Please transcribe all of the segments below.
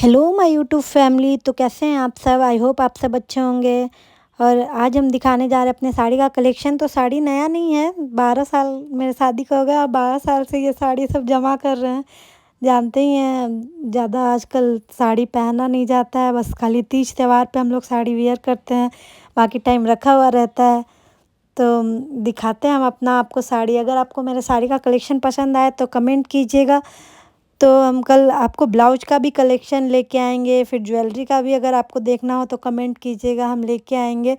Hello my YouTube family. तो कैसे हैं आप सब? आई होप आप सब अच्छे होंगे। और आज हम दिखाने जा रहे हैं अपने साड़ी का कलेक्शन। तो साड़ी नया नहीं है, 12 साल मेरे शादी को हो गया और 12 साल से ये साड़ी सब जमा कर रहे हैं। जानते ही हैं ज़्यादा आजकल साड़ी पहना नहीं जाता है, बस खाली तीज त्यौहार पे हम लोग साड़ी वियर करते हैं, बाकी टाइम रखा हुआ रहता है। तो दिखाते हैं हम अपना आपको साड़ी। अगर आपको मेरे साड़ी का कलेक्शन पसंद आए तो कमेंट कीजिएगा। तो हम कल आपको ब्लाउज का भी कलेक्शन लेके आएंगे, फिर ज्वेलरी का भी अगर आपको देखना हो तो कमेंट कीजिएगा, हम लेके आएंगे।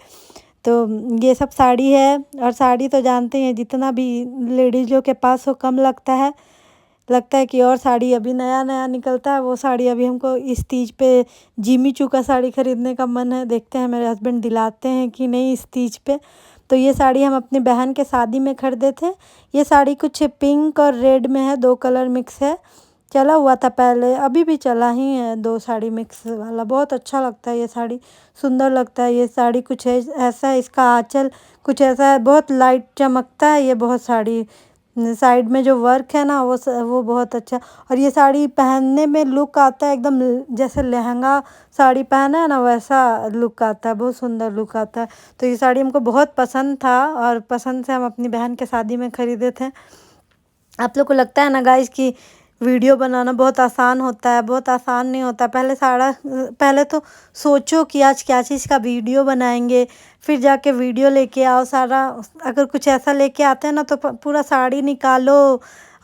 तो ये सब साड़ी है। और साड़ी तो जानते हैं जितना भी लेडीज़ों के पास हो कम लगता है कि और साड़ी अभी नया नया निकलता है। वो साड़ी अभी हमको इस तीज पे जिमी चू का साड़ी खरीदने का मन है, देखते हैं मेरे हस्बैंड दिलाते हैं कि नहीं इस तीज पे। तो ये साड़ी हम अपनी बहन के शादी में खरीदे थे। ये साड़ी कुछ पिंक और रेड में है, दो कलर मिक्स है। चला हुआ था पहले, अभी भी चला ही है, दो साड़ी मिक्स वाला। बहुत अच्छा लगता है ये साड़ी, सुंदर लगता है ये साड़ी। कुछ है ऐसा है, इसका आंचल कुछ ऐसा है, बहुत लाइट चमकता है ये। बहुत साड़ी साइड में जो वर्क है ना वो बहुत अच्छा। और ये साड़ी पहनने में लुक आता है एकदम जैसे लहंगा साड़ी पहना है ना वैसा लुक आता है, बहुत सुंदर लुक आता है। तो ये साड़ी हमको बहुत पसंद था और पसंद से हम अपनी बहन के शादी में ख़रीदे थे। आप लोग को लगता है ना गाइस कि वीडियो बनाना बहुत आसान होता है? बहुत आसान नहीं होता। पहले तो सोचो कि आज क्या चीज़ का वीडियो बनाएंगे, फिर जाके वीडियो लेके आओ सारा। अगर कुछ ऐसा लेके आते हैं ना तो पूरा साड़ी निकालो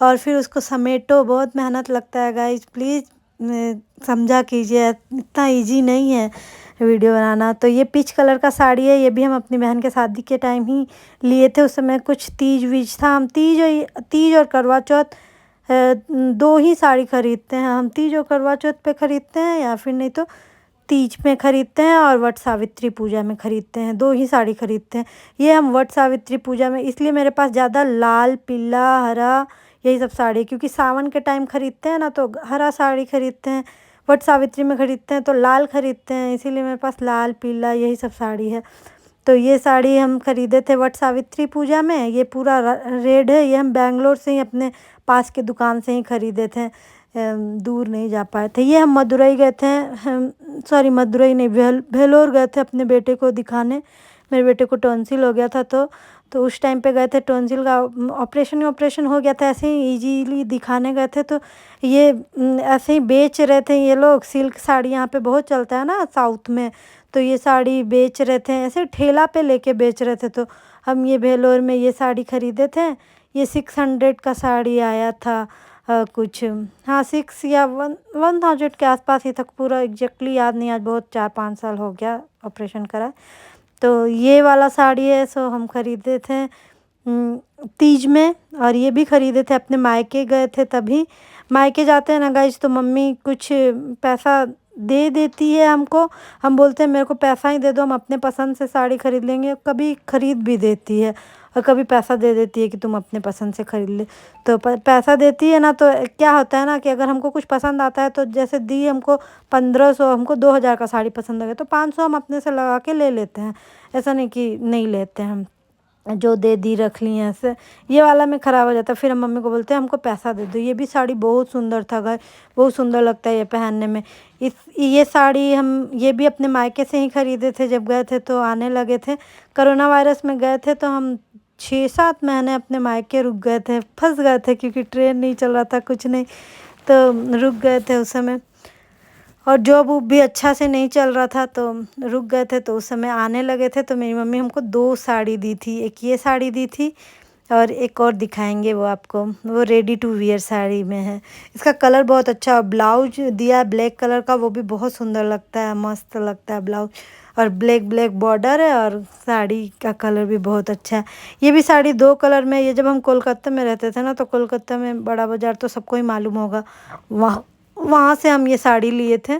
और फिर उसको समेटो, बहुत मेहनत लगता है गाइस। प्लीज़ समझा कीजिए, इतना इजी नहीं है वीडियो बनाना। तो ये पीच कलर का साड़ी है, ये भी हम अपनी बहन के शादी के टाइम ही लिए थे। उस समय कुछ तीज वीज था, हम तीज और करवा चौथ दो ही साड़ी खरीदते हैं हम। तीज और करवा चौथ पे खरीदते हैं या फिर नहीं तो तीज में खरीदते हैं और वट सावित्री पूजा में खरीदते हैं, दो ही साड़ी खरीदते हैं। ये हम वट सावित्री पूजा में, इसलिए मेरे पास ज़्यादा लाल पीला हरा यही सब साड़ी, क्योंकि सावन के टाइम खरीदते हैं ना तो हरा साड़ी खरीदते हैं, वट सावित्री में खरीदते हैं तो लाल खरीदते हैं, इसीलिए मेरे पास लाल पीला यही सब साड़ी है। तो ये साड़ी हम खरीदे थे वट सावित्री पूजा में। ये पूरा रेड है, ये हम बैंगलोर से ही अपने पास के दुकान से ही खरीदे थे, दूर नहीं जा पाए थे। ये हम मदुरई गए थे, सॉरी मदुरई नहीं, भेलोर गए थे अपने बेटे को दिखाने। मेरे बेटे को टॉन्सिल हो गया था तो उस टाइम पे गए थे। टॉन्सिल का ऑपरेशन हो गया था, ऐसे ही इजीली दिखाने गए थे। तो ये ऐसे ही बेच रहे थे ये लोग। सिल्क साड़ी यहाँ पे बहुत चलता है ना साउथ में, तो ये साड़ी बेच रहे थे, ऐसे ठेला पे लेके बेच रहे थे। तो हम ये भेलोर में ये साड़ी खरीदे थे। ये 600 का साड़ी आया था, कुछ हाँ 1,000 के आसपास ही था, पूरा एग्जैक्टली याद नहीं, आज बहुत 4-5 साल हो गया ऑपरेशन करा। तो ये वाला साड़ी है, सो हम खरीदे थे तीज में। और ये भी खरीदे थे अपने मायके गए थे तभी। मायके जाते हैं ना गाइस तो मम्मी कुछ पैसा दे देती है हमको, हम बोलते हैं मेरे को पैसा ही दे दो, हम अपने पसंद से साड़ी खरीद लेंगे। कभी खरीद भी देती है और कभी पैसा दे देती है कि तुम अपने पसंद से खरीद ले। तो पैसा देती है ना तो क्या होता है ना कि अगर हमको कुछ पसंद आता है तो जैसे दी हमको 1500, हमको 2000 का साड़ी पसंद आ गया तो 500 हम अपने से लगा के ले लेते हैं। ऐसा नहीं कि नहीं लेते हैं हम, जो दे दी रख ली हैं ऐसे। ये वाला में ख़राब हो जाता है, फिर हम मम्मी को बोलते हैं हमको पैसा दे दो। ये भी साड़ी बहुत सुंदर था गाय, बहुत सुंदर लगता है ये पहनने में। ये साड़ी हम ये भी अपने मायके से ही खरीदे थे, जब गए थे तो आने लगे थे। कोरोना वायरस में गए थे तो हम 6-7 महीने अपने मायके रुक गए थे, फंस गए थे क्योंकि ट्रेन नहीं चल रहा था, कुछ नहीं, तो रुक गए थे उस समय। और जॉब वॉब भी अच्छा से नहीं चल रहा था तो रुक गए थे। तो उस समय आने लगे थे तो मेरी मम्मी हमको 2 साड़ी दी थी, एक ये साड़ी दी थी और एक और दिखाएंगे वो आपको, वो रेडी टू वियर साड़ी में है। इसका कलर बहुत अच्छा, और ब्लाउज दिया ब्लैक कलर का, वो भी बहुत सुंदर लगता है, मस्त लगता है ब्लाउज। और ब्लैक ब्लैक बॉर्डर है और साड़ी का कलर भी बहुत अच्छा है। ये भी साड़ी 2 कलर में। ये जब हम कोलकाता में रहते थे ना तो कोलकाता में बड़ा बाज़ार तो सबको ही मालूम होगा, वहाँ से हम ये साड़ी लिए थे।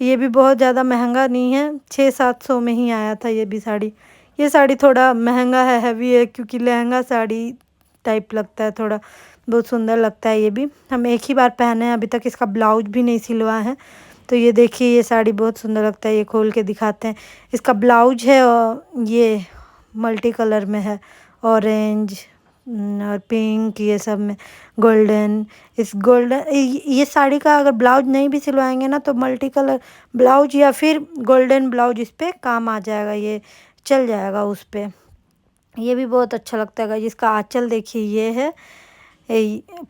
ये भी बहुत ज़्यादा महंगा नहीं है, 600-700 में ही आया था ये भी साड़ी। ये साड़ी थोड़ा महंगा है, हैवी है, क्योंकि लहंगा साड़ी टाइप लगता है थोड़ा, बहुत सुंदर लगता है। ये भी हम एक ही बार पहने हैं, अभी तक इसका ब्लाउज भी नहीं सिलवा है। तो ये देखिए ये साड़ी बहुत सुंदर लगता है, ये खोल के दिखाते हैं। इसका ब्लाउज है और ये मल्टी कलर में है, ऑरेंज और पिंक, ये सब में गोल्डन। इस गोल्डन ये साड़ी का अगर ब्लाउज नहीं भी सिलवाएंगे ना तो मल्टी कलर ब्लाउज या फिर गोल्डन ब्लाउज इस पे काम आ जाएगा, ये चल जाएगा उस पे। ये भी बहुत अच्छा लगता है। जिसका आंचल देखिए ये है,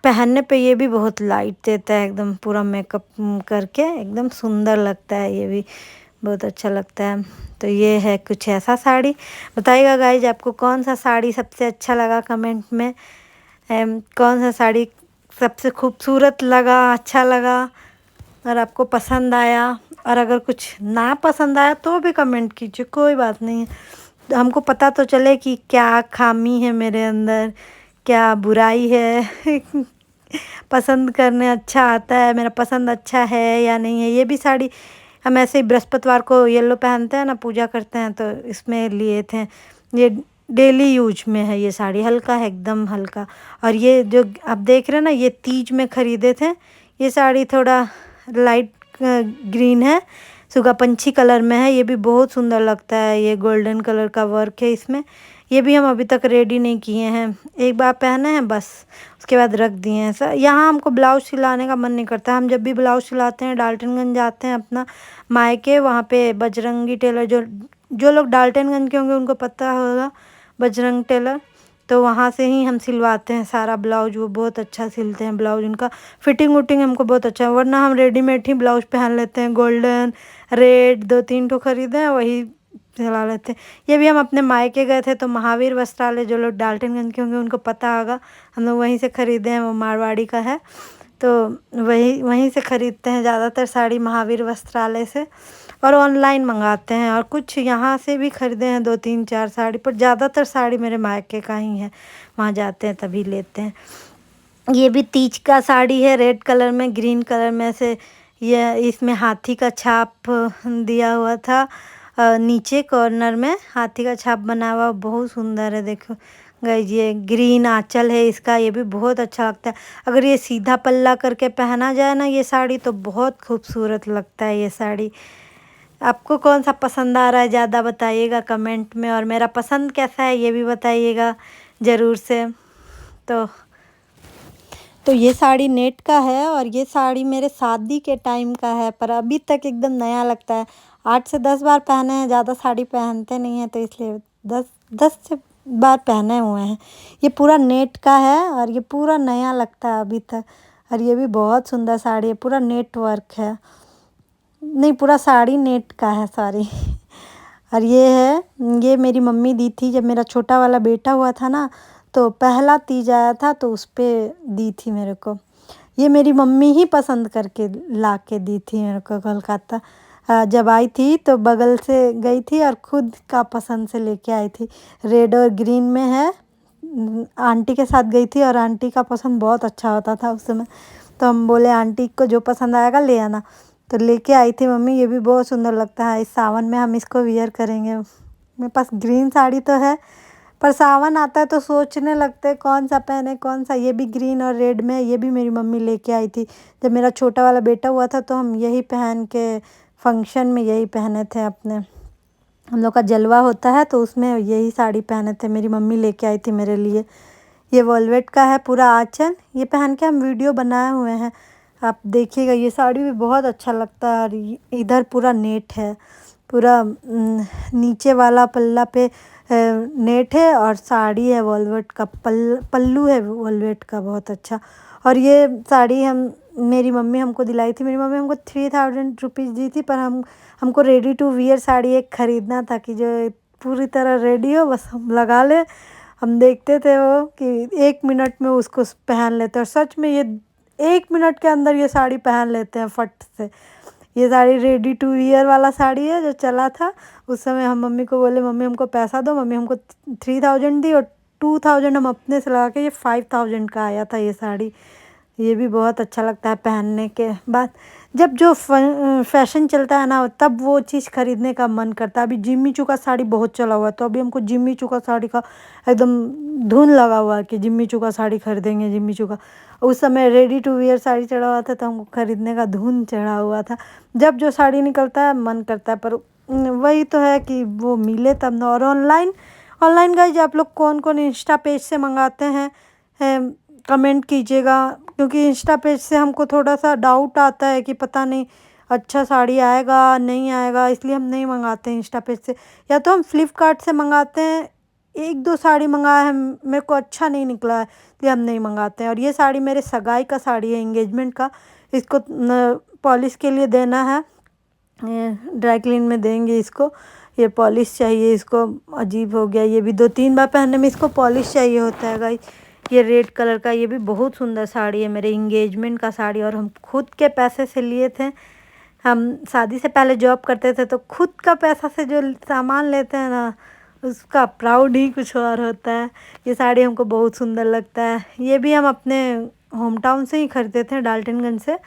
पहनने पे ये भी बहुत लाइट देता है, एकदम पूरा मेकअप करके एकदम सुंदर लगता है, ये भी बहुत अच्छा लगता है। तो ये है कुछ ऐसा साड़ी। बताइएगा गाइज आपको कौन सा साड़ी सबसे अच्छा लगा कमेंट में। कौन सा साड़ी सबसे खूबसूरत लगा, अच्छा लगा और आपको पसंद आया। और अगर कुछ ना पसंद आया तो भी कमेंट कीजिए, कोई बात नहीं है। हमको पता तो चले कि क्या खामी है मेरे अंदर, क्या बुराई है। पसंद करने अच्छा आता है, मेरा पसंद अच्छा है या नहीं है। ये भी साड़ी हम ऐसे ही बृहस्पतिवार को येलो पहनते हैं ना, पूजा करते हैं, तो इसमें लिए थे। ये डेली यूज में है, ये साड़ी हल्का है, एकदम हल्का। और ये जो आप देख रहे हैं ना, ये तीज में ख़रीदे थे। ये साड़ी थोड़ा लाइट ग्रीन है, सुगा पंछी कलर में है। ये भी बहुत सुंदर लगता है, ये गोल्डन कलर का वर्क है इसमें। ये भी हम अभी तक रेडी नहीं किए हैं, एक बार पहने हैं बस, उसके बाद रख दिए हैं। सर यहाँ हमको ब्लाउज सिलाने का मन नहीं करता। हम जब भी ब्लाउज सिलाते हैं डाल्टनगंज जाते हैं अपना मायके, वहाँ पे बजरंगी टेलर, जो जो लोग डाल्टनगंज के होंगे उनको पता होगा बजरंग टेलर, तो वहाँ से ही हम सिलवाते हैं सारा ब्लाउज। वो बहुत अच्छा सिलते हैं ब्लाउज, उनका फिटिंग वुटिंग हमको बहुत अच्छा है। वरना हम रेडीमेड ही ब्लाउज पहन लेते हैं, गोल्डन रेड 2-3 ठो खरीदे हैं, वही सिला लेते हैं। ये भी हम अपने मायके गए थे तो महावीर वस्त्रालय, जो लोग डाल्टनगंज के होंगे उनको पता होगा, हम लोग वहीं से ख़रीदे हैं। वो मारवाड़ी का है, तो वहीं से ख़रीदते हैं ज़्यादातर साड़ी, महावीर वस्त्रालय से। और ऑनलाइन मंगाते हैं, और कुछ यहाँ से भी ख़रीदे हैं 2-3-4 साड़ी, पर ज़्यादातर साड़ी मेरे मायके का ही है, वहाँ जाते हैं तभी लेते हैं। ये भी तीज का साड़ी है, रेड कलर में, ग्रीन कलर में से। ये इसमें हाथी का छाप दिया हुआ था, नीचे कॉर्नर में हाथी का छाप बना हुआ, बहुत सुंदर है। देखो गाइस, ये ग्रीन आंचल है इसका, ये भी बहुत अच्छा लगता है। अगर ये सीधा पल्ला करके पहना जाए ना ये साड़ी, तो बहुत खूबसूरत लगता है ये साड़ी। आपको कौन सा पसंद आ रहा है ज़्यादा बताइएगा कमेंट में, और मेरा पसंद कैसा है ये भी बताइएगा ज़रूर से। तो ये साड़ी नेट का है, और ये साड़ी मेरे शादी के टाइम का है, पर अभी तक एकदम नया लगता है। 8 से 10 बार पहने हैं, ज़्यादा साड़ी पहनते नहीं हैं, तो इसलिए 10 से बार पहने हुए हैं। ये पूरा नेट का है और ये पूरा नया लगता है अभी तक। और ये भी बहुत सुंदर साड़ी है, पूरा नेट वर्क है, नहीं पूरा साड़ी नेट का है, सॉरी। और ये है, ये मेरी मम्मी दी थी जब मेरा छोटा वाला बेटा हुआ था ना, तो पहला तीज आया था तो उस पे दी थी मेरे को। ये मेरी मम्मी ही पसंद करके ला के दी थी मेरे को कोलकाता। जब आई थी तो बगल से गई थी और खुद का पसंद से लेके आई थी। रेड और ग्रीन में है, आंटी के साथ गई थी और आंटी का पसंद बहुत अच्छा होता था उस समय, तो हम बोले आंटी को जो पसंद आएगा ले आना, तो लेके आई थी मम्मी। ये भी बहुत सुंदर लगता है, इस सावन में हम इसको वियर करेंगे। मेरे पास ग्रीन साड़ी तो है, पर सावन आता है तो सोचने लगते हैं कौन सा पहने कौन सा। ये भी ग्रीन और रेड में, ये भी मेरी मम्मी लेके आई थी जब मेरा छोटा वाला बेटा हुआ था, तो हम यही पहन के फंक्शन में यही पहने थे अपने। हम लोग का जलवा होता है तो उसमें यही साड़ी पहने थे, मेरी मम्मी लेके आई थी मेरे लिए। ये वॉलवेट का है पूरा आँचल, ये पहन के हम वीडियो बनाए हुए हैं, आप देखिएगा। ये साड़ी भी बहुत अच्छा लगता है। और इधर पूरा नेट है, पूरा नीचे वाला पल्ला पे नेट है, और साड़ी है वॉलवेट का, पल्लू है वॉलवेट का, बहुत अच्छा। और ये साड़ी मेरी मम्मी हमको दिलाई थी। मेरी मम्मी हमको 3000 रुपीज़ दी थी, पर हमको रेडी टू वियर साड़ी एक ख़रीदना था कि जो पूरी तरह रेडी हो, बस हम लगा ले। हम देखते थे वो कि 1 मिनट में उसको पहन लेते हैं, और सच में ये 1 मिनट के अंदर ये साड़ी पहन लेते हैं फट से। ये साड़ी रेडी टू वियर वाला साड़ी है जो चला था उस समय। हम मम्मी को बोले मम्मी हमको पैसा दो, मम्मी हमको 3000 दी, और 2000 हम अपने से लगा के ये 5000 का आया था ये साड़ी। ये भी बहुत अच्छा लगता है पहनने के बाद। जब जो फैशन चलता है ना, तब वो चीज़ खरीदने का मन करता है। अभी जिम्मी चू का साड़ी बहुत चला हुआ है, तो अभी हमको जिम्मी चू का साड़ी का एकदम धुन लगा हुआ है कि जिम्मी चू का साड़ी खरीदेंगे, जिम्मी चू का। उस समय रेडी टू वियर साड़ी चढ़ा हुआ था, तो हमको खरीदने का धुन चढ़ा हुआ था। जब जो साड़ी निकलता है मन करता है, पर वही तो है कि वो मिले तब ना। और ऑनलाइन ऑनलाइन गाइज आप लोग कौन कौन इंस्टा पेज से मंगाते हैं, कमेंट कीजिएगा, क्योंकि इंस्टा पेज से हमको थोड़ा सा डाउट आता है कि पता नहीं अच्छा साड़ी आएगा नहीं आएगा, इसलिए हम नहीं मंगाते हैं इंस्टा पेज से। या तो हम फ्लिपकार्ट से मंगाते हैं, एक दो साड़ी मंगाया है, मेरे को अच्छा नहीं निकला है इसलिए हम नहीं मंगाते हैं। और ये साड़ी मेरे सगाई का साड़ी है, इंगेजमेंट का, इसको पॉलिश के लिए देना है, ड्राई क्लीन में देंगे इसको, ये पॉलिश चाहिए इसको। अजीब हो गया, ये भी 2-3 बार पहनने में इसको पॉलिश चाहिए होता है गाइस। ये रेड कलर का, ये भी बहुत सुंदर साड़ी है, मेरे इंगेजमेंट का साड़ी, और हम खुद के पैसे से लिए थे। हम शादी से पहले जॉब करते थे तो खुद का पैसा से जो सामान लेते हैं ना, उसका प्राउड ही कुछ और होता है। ये साड़ी हमको बहुत सुंदर लगता है, ये भी हम अपने होम टाउन से ही खरीदे थे, डाल्टनगंज से।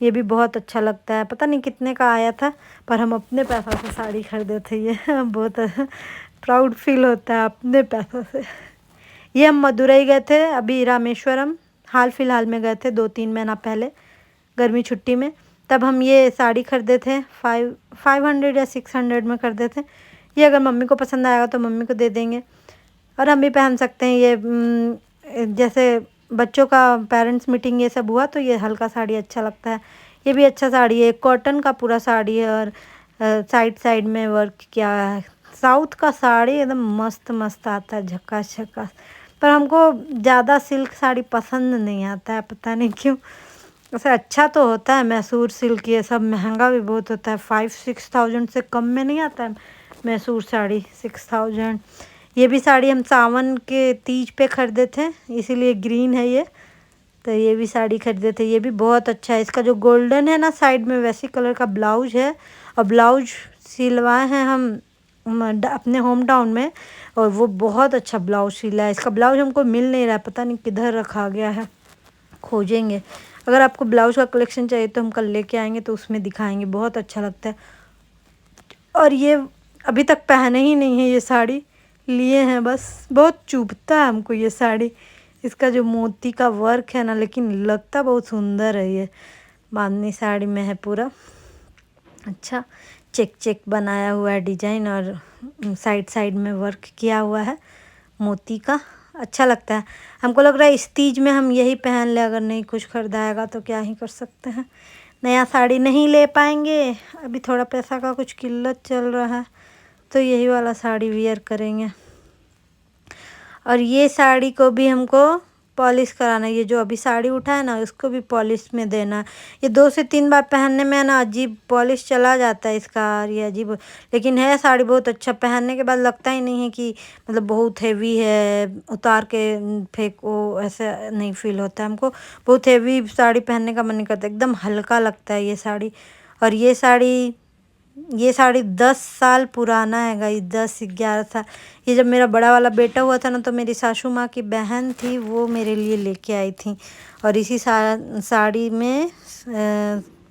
ये भी बहुत अच्छा लगता है, पता नहीं कितने का आया था, पर हम अपने पैसों से साड़ी खरीदे थे। ये बहुत प्राउड फील होता है अपने पैसों से। ये हम मदुरई गए थे, अभी रामेश्वरम हाल फिलहाल में गए थे 2-3 महीना पहले गर्मी छुट्टी में, तब हम ये साड़ी खरीदे थे 500 या 600 में खरीदे थे। ये अगर मम्मी को पसंद आएगा तो मम्मी को दे देंगे, और हम भी पहन सकते हैं। ये जैसे बच्चों का पेरेंट्स मीटिंग ये सब हुआ तो ये हल्का साड़ी अच्छा लगता है। ये भी अच्छा साड़ी है, कॉटन का पूरा साड़ी है, और साइड साइड में वर्क किया है। साउथ का साड़ी एकदम मस्त मस्त आता है, झक्कास झक्कास। पर हमको ज़्यादा सिल्क साड़ी पसंद नहीं आता है, पता नहीं क्यों। वैसे अच्छा तो होता है, मैसूर सिल्क ये सब महंगा भी बहुत होता है, 5-6 थाउजेंड से कम में नहीं आता है मैसूर साड़ी, 6,000। ये भी साड़ी हम सावन के तीज पे खरीदे थे, इसीलिए ग्रीन है ये, तो ये भी साड़ी खरीदे थे। ये भी बहुत अच्छा है, इसका जो गोल्डन है ना साइड में, वैसी कलर का ब्लाउज है, और ब्लाउज सिलवाए हैं हम अपने होम टाउन में, और वो बहुत अच्छा ब्लाउज सिला है। इसका ब्लाउज हमको मिल नहीं रहा है, पता नहीं किधर रखा गया है, खोजेंगे। अगर आपको ब्लाउज का कलेक्शन चाहिए तो हम कल लेके आएंगे, तो उसमें दिखाएंगे, बहुत अच्छा लगता है। और ये अभी तक पहने ही नहीं है, ये साड़ी लिए हैं बस, बहुत चुभता है हमको ये साड़ी। इसका जो मोती का वर्क है ना, लेकिन लगता बहुत सुंदर है। ये बांधनी साड़ी में है पूरा अच्छा, चेक चेक बनाया हुआ है डिजाइन, और साइड साइड में वर्क किया हुआ है मोती का, अच्छा लगता है। हमको लग रहा है इस तीज में हम यही पहन ले, अगर नहीं कुछ खरीदाएगा तो क्या ही कर सकते हैं। नया साड़ी नहीं ले पाएंगे, अभी थोड़ा पैसा का कुछ किल्लत चल रहा है, तो यही वाला साड़ी वियर करेंगे। और ये साड़ी को भी हमको पॉलिश कराना है, ये जो अभी साड़ी उठा है ना, उसको भी पॉलिश में देना है। ये 2 से 3 बार पहनने में ना अजीब पॉलिश चला जाता है इसका, और ये अजीब, लेकिन है साड़ी बहुत अच्छा, पहनने के बाद लगता ही नहीं है कि मतलब बहुत हैवी है, उतार के फेंको ऐसा नहीं फील होता है हमको। बहुत हैवी साड़ी पहनने का मन नहीं करता, एकदम हल्का लगता है ये साड़ी। और ये साड़ी 10 साल पुराना है गाइस, 10-11 साल। ये जब मेरा बड़ा वाला बेटा हुआ था ना, तो मेरी सासू माँ की बहन थी, वो मेरे लिए लेके आई थी, और इसी साड़ी में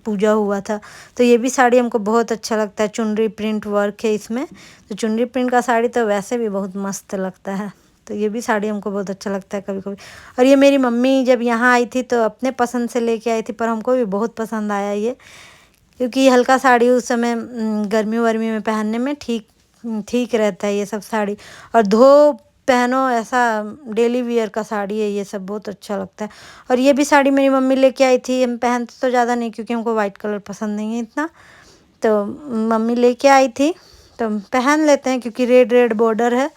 पूजा हुआ था। तो ये भी साड़ी हमको बहुत अच्छा लगता है, चुनरी प्रिंट वर्क है इसमें, तो चुनरी प्रिंट का साड़ी तो वैसे भी बहुत मस्त लगता है, तो ये भी साड़ी हमको बहुत अच्छा लगता है कभी कभी। और ये मेरी मम्मी जब यहाँ आई थी तो अपने पसंद से लेके आई थी, पर हमको भी बहुत पसंद आया ये, क्योंकि हल्का साड़ी उस समय गर्मी वर्मी में पहनने में ठीक ठीक रहता है ये सब साड़ी, और धो पहनो ऐसा डेली वियर का साड़ी है ये सब, बहुत अच्छा लगता है। और ये भी साड़ी मेरी मम्मी लेके आई थी, हम पहनते तो ज़्यादा नहीं क्योंकि हमको वाइट कलर पसंद नहीं है इतना, तो मम्मी लेके आई थी तो पहन लेते हैं, क्योंकि रेड रेड बॉर्डर है,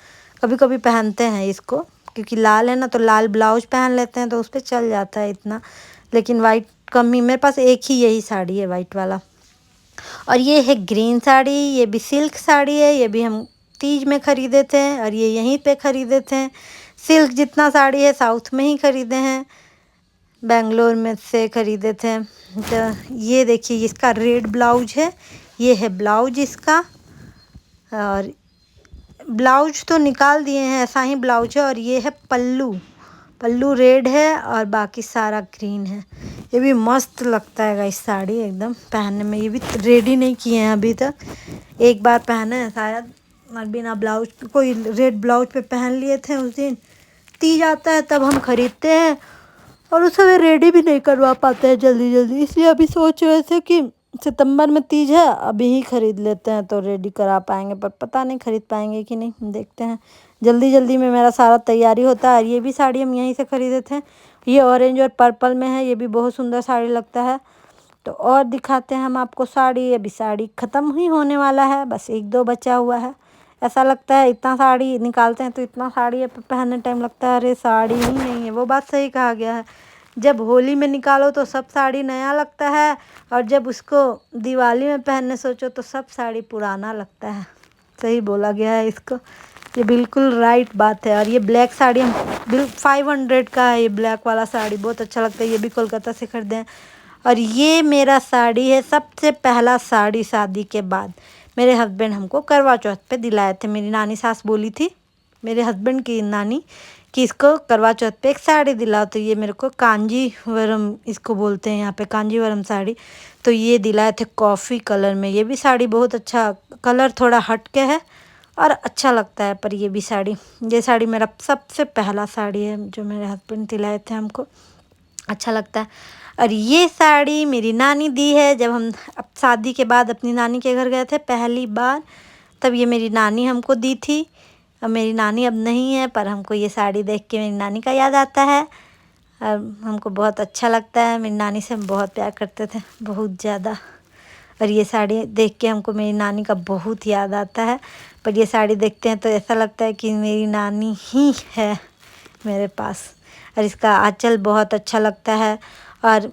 कभी कभी पहनते हैं इसको, क्योंकि लाल है ना, तो लाल ब्लाउज पहन लेते हैं तो उस पर चल जाता है इतना, लेकिन वाइट कम ही, मेरे पास एक ही यही साड़ी है वाइट वाला। और ये है ग्रीन साड़ी, ये भी सिल्क साड़ी है, ये भी हम तीज में ख़रीदे थे, और ये यहीं पे ख़रीदे थे। सिल्क जितना साड़ी है साउथ में ही ख़रीदे हैं, बेंगलोर में से ख़रीदे थे। तो ये देखिए इसका रेड ब्लाउज है, ये है ब्लाउज इसका, और ब्लाउज तो निकाल दिए हैं, ऐसा ही ब्लाउज है। और ये है पल्लू, पल्लू रेड है और बाकी सारा ग्रीन है। ये भी मस्त लगता है गाइस साड़ी एकदम पहनने में। ये भी रेडी नहीं किए हैं अभी तक, एक बार पहने हैं शायद, और बिना ब्लाउज, कोई रेड ब्लाउज पे पहन लिए थे उस दिन, तीज आता है तब हम खरीदते हैं, और उस समय रेडी भी नहीं करवा पाते हैं जल्दी जल्दी, इसलिए अभी सोच रहे थे कि सितंबर में तीज है, अभी ही ख़रीद लेते हैं तो रेडी करा पाएंगे, पर पता नहीं खरीद पाएंगे कि नहीं, देखते हैं जल्दी जल्दी में मेरा सारा तैयारी होता है। और ये भी साड़ी हम यहीं से ख़रीदे थे, ये ऑरेंज और पर्पल में है, ये भी बहुत सुंदर साड़ी लगता है। तो और दिखाते हैं हम आपको साड़ी। अभी साड़ी ख़त्म ही होने वाला है, बस 1-2 बचा हुआ है। ऐसा लगता है इतना साड़ी निकालते हैं तो इतना साड़ी पहनने टाइम लगता है अरे साड़ी ही नहीं है। वो बात सही कहा गया है, जब होली में निकालो तो सब साड़ी नया लगता है, और जब उसको दिवाली में पहनने सोचो तो सब साड़ी पुराना लगता है। सही बोला गया है इसको, ये बिल्कुल राइट बात है। और ये ब्लैक साड़ी हम 500 का है, ये ब्लैक वाला साड़ी बहुत अच्छा लगता है, ये भी कोलकाता से खरीदे हैं। और ये मेरा साड़ी है, सबसे पहला साड़ी शादी के बाद मेरे हस्बैंड हमको करवा चौथ पे दिलाए थे। मेरी नानी सास बोली थी, मेरे हस्बैंड की नानी, कि इसको करवा चौथ पे एक साड़ी दिलाओ। तो ये मेरे को कांजीवरम इसको बोलते हैं यहाँ पे, कांजीवरम साड़ी। तो ये दिलाए थे कॉफ़ी कलर में। ये भी साड़ी बहुत अच्छा, कलर थोड़ा हट के है और अच्छा लगता है। पर ये भी साड़ी, ये साड़ी मेरा सबसे पहला साड़ी है जो मेरे हस्बैंड दिलाए थे हमको, अच्छा लगता है। और ये साड़ी मेरी नानी दी है, जब हम अब शादी के बाद अपनी नानी के घर गए थे पहली बार, तब ये मेरी नानी हमको दी थी। अब मेरी नानी अब नहीं है, पर हमको ये साड़ी देख के मेरी नानी का याद आता है और हमको बहुत अच्छा लगता है। मेरी नानी से हम बहुत प्यार करते थे, बहुत ज़्यादा। और ये साड़ी देख के हमको मेरी नानी का बहुत याद आता है। पर ये साड़ी देखते हैं तो ऐसा लगता है कि मेरी नानी ही है मेरे पास। और इसका आंचल बहुत अच्छा लगता है। और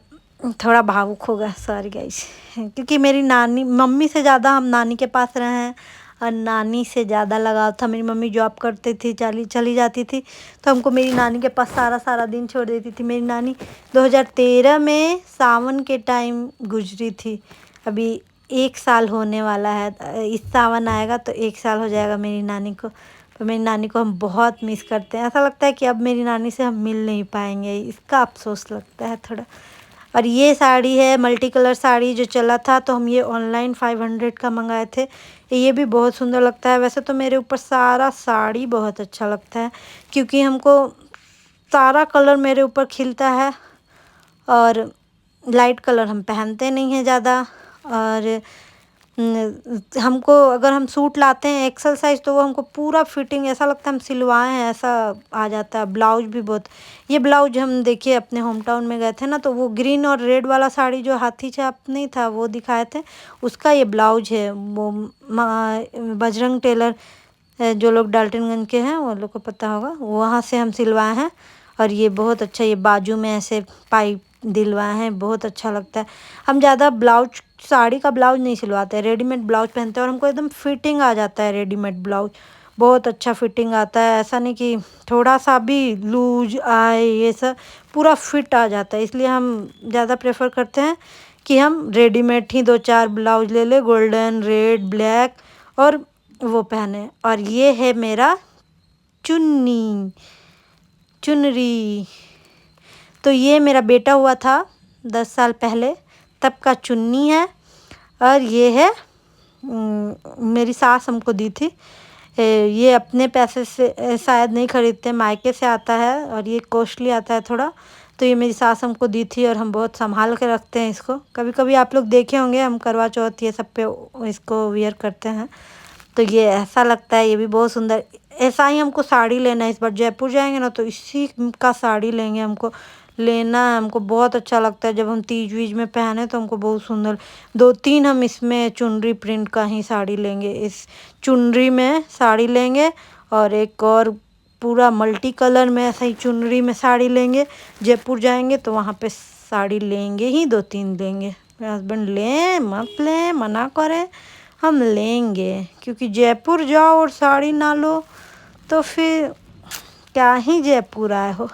थोड़ा भावुक होगा, सॉरी गाइस, क्योंकि मेरी नानी, मम्मी से ज़्यादा हम नानी के पास रहे हैं और नानी से ज़्यादा लगाव था। मेरी मम्मी जॉब करती थी, चली जाती थी, तो हमको मेरी नानी के पास सारा दिन छोड़ देती थी। मेरी नानी 2013 में सावन के टाइम गुजरी थी। अभी 1 साल होने वाला है, इस सावन आएगा तो 1 साल हो जाएगा मेरी नानी को। तो मेरी नानी को हम बहुत मिस करते हैं, ऐसा लगता है कि अब मेरी नानी से हम मिल नहीं पाएंगे, इसका अफसोस लगता है थोड़ा। और ये साड़ी है मल्टी कलर साड़ी जो चला था, तो हम ये ऑनलाइन 500 का मंगाए थे। ये भी बहुत सुंदर लगता है। वैसे तो मेरे ऊपर सारा साड़ी बहुत अच्छा लगता है, क्योंकि हमको सारा कलर मेरे ऊपर खिलता है और लाइट कलर हम पहनते नहीं हैं ज़्यादा। और हमको अगर हम सूट लाते हैं एक्सल साइज़ तो वो हमको पूरा फिटिंग ऐसा लगता है हम सिलवाए हैं ऐसा आ जाता है। ब्लाउज भी बहुत, ये ब्लाउज हम देखिए अपने होम टाउन में गए थे ना, तो वो ग्रीन और रेड वाला साड़ी जो हाथी छाप नहीं था वो दिखाए थे, उसका ये ब्लाउज है। वो बजरंग टेलर जो लोग डाल्टनगंज के हैं वो लोग को पता होगा, वहाँ से हम सिलवाए हैं। और ये बहुत अच्छा, ये बाजू में ऐसे पाइप दिलवाए हैं, बहुत अच्छा लगता है। हम ज़्यादा ब्लाउज, साड़ी का ब्लाउज नहीं सिलवाते, रेडीमेड ब्लाउज पहनते हैं और हमको एकदम फिटिंग आ जाता है। रेडीमेड ब्लाउज बहुत अच्छा फिटिंग आता है, ऐसा नहीं कि थोड़ा सा भी लूज आए, ये सब पूरा फिट आ जाता है। इसलिए हम ज़्यादा प्रेफर करते हैं कि हम रेडीमेड ही 2-4 ब्लाउज ले ले, गोल्डन, रेड, ब्लैक, और वो पहने। और ये है मेरा चुनरी। तो ये मेरा बेटा हुआ था 10 साल पहले, तब का चुन्नी है। और ये है मेरी सास हमको दी थी। ये अपने पैसे से शायद नहीं खरीदते, मायके से आता है और ये कॉस्टली आता है थोड़ा। तो ये मेरी सास हमको दी थी और हम बहुत संभाल के रखते हैं इसको। कभी कभी आप लोग देखे होंगे हम करवा चौथ ये सब पे इसको वियर करते हैं। तो ये ऐसा लगता है, ये भी बहुत सुंदर। ऐसा ही हमको साड़ी लेना है, इस बार जयपुर जाएंगे ना तो इसी का साड़ी लेंगे, हमको लेना है। हमको बहुत अच्छा लगता है जब हम तीज वीज में पहने तो हमको बहुत सुंदर। 2-3 हम इसमें चुनरी प्रिंट का ही साड़ी लेंगे, इस चुनरी में साड़ी लेंगे। और एक और पूरा मल्टी कलर में ऐसा ही चुनरी में साड़ी लेंगे। जयपुर जाएंगे तो वहाँ पे साड़ी लेंगे ही, 2-3 लेंगे। मेरे हस्बैंड लें मत लें मना करें, हम लेंगे, क्योंकि जयपुर जाओ और साड़ी ना लो तो फिर क्या ही जयपुर आए हो।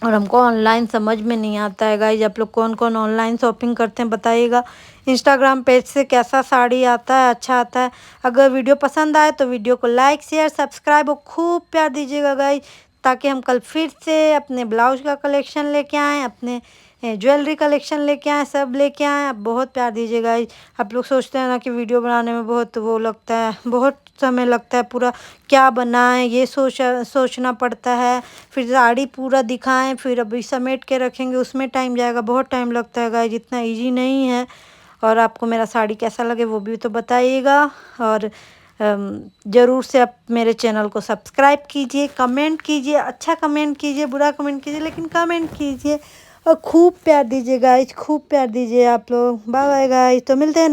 और हमको ऑनलाइन समझ में नहीं आता है गाइज, आप लोग कौन कौन ऑनलाइन शॉपिंग करते हैं बताइएगा। इंस्टाग्राम पेज से कैसा साड़ी आता है, अच्छा आता है। अगर वीडियो पसंद आए तो वीडियो को लाइक शेयर सब्सक्राइब और खूब प्यार दीजिएगा गाइज, ताकि हम कल फिर से अपने ब्लाउज का कलेक्शन लेके आएँ, अपने ज्वेलरी कलेक्शन लेके आएँ, सब लेके आएँ। आप बहुत प्यार दीजिएगा। आप लोग सोचते हैं ना कि वीडियो बनाने में बहुत वो लगता है, बहुत समय लगता है, पूरा क्या बनाएं ये सोचना पड़ता है, फिर साड़ी पूरा दिखाएं, फिर अभी समेट के रखेंगे उसमें टाइम जाएगा, बहुत टाइम लगता है गाइस, इतना इजी नहीं है। और आपको मेरा साड़ी कैसा लगे वो भी तो बताइएगा। और ज़रूर से आप मेरे चैनल को सब्सक्राइब कीजिए, कमेंट कीजिए, अच्छा कमेंट कीजिए, बुरा कमेंट कीजिए, लेकिन कमेंट कीजिए और खूब प्यार दीजिए गाइज, खूब प्यार दीजिए आप लोग। बाय बाय गाइज, तो मिलते हैं।